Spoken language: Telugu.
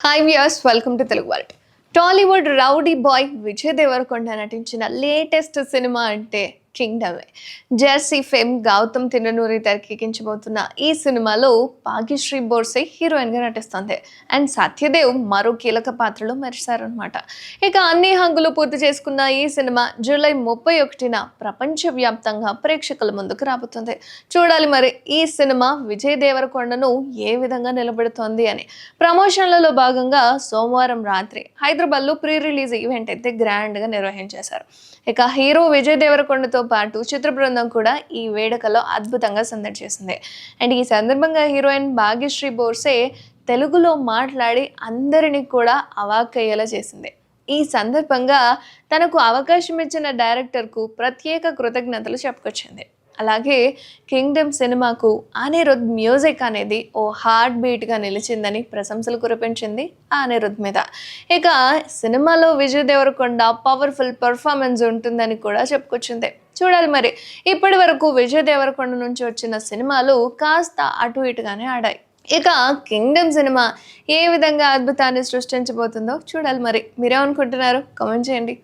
Hi viewers, welcome to Telugu world. Tollywood rowdy boy Vijay Devarakonda నటించిన లేటెస్ట్ సినిమా అంటే కింగ్డమే. జెర్సీ ఫేమ్ గౌతమ్ తిన్ననూరి తెరకెక్కించబోతున్న ఈ సినిమాలో భాగ్యశ్రీ బోర్సే హీరోయిన్గా నటిస్తుంది. అండ్ సత్యదేవ్ మరో కీలక పాత్రలో మెరిశారనమాట. ఇక అన్ని హంగులు పూర్తి చేసుకున్న ఈ సినిమా జూలై 31న ప్రపంచవ్యాప్తంగా ప్రేక్షకుల ముందుకు రాబోతుంది. చూడాలి మరి ఈ సినిమా విజయ్ దేవరకొండను ఏ విధంగా నిలబెడుతోంది అని. ప్రమోషన్లలో భాగంగా సోమవారం రాత్రి హైదరాబాద్లో ప్రీ రిలీజ్ ఈవెంట్ అయితే గ్రాండ్గా నిర్వహించేశారు. ఇక హీరో విజయ్ దేవరకొండతో పాటు చిత్ర బృందం కూడా ఈ వేడుకలో అద్భుతంగా సందడి చేసింది. అండ్ ఈ సందర్భంగా హీరోయిన్ భాగ్యశ్రీ బోర్సే తెలుగులో మాట్లాడి అందరినీ కూడా అవాక్కయ్యేలా చేసింది. ఈ సందర్భంగా తనకు అవకాశం ఇచ్చిన డైరెక్టర్కు ప్రత్యేక కృతజ్ఞతలు చెప్పుకొచ్చింది. అలాగే కింగ్డమ్ సినిమాకు అనిరుద్ మ్యూజిక్ అనేది ఓ హార్ట్ బీట్గా నిలిచిందని ప్రశంసలు కురిపించింది అనిరుద్ మీద. ఇక సినిమాలో విజయ్ దేవరకొండ పవర్ఫుల్ పర్ఫార్మెన్స్ ఉంటుందని కూడా చెప్పుకొచ్చింది. చూడాలి మరి. ఇప్పటి వరకు విజయ్ దేవరకొండ నుంచి వచ్చిన సినిమాలు కాస్త అటు ఇటుగానే ఆడాయి. ఇక కింగ్డమ్ సినిమా ఏ విధంగా అద్భుతాన్ని సృష్టించబోతుందో చూడాలి మరి. మీరేమనుకుంటున్నారు? కామెంట్ చేయండి.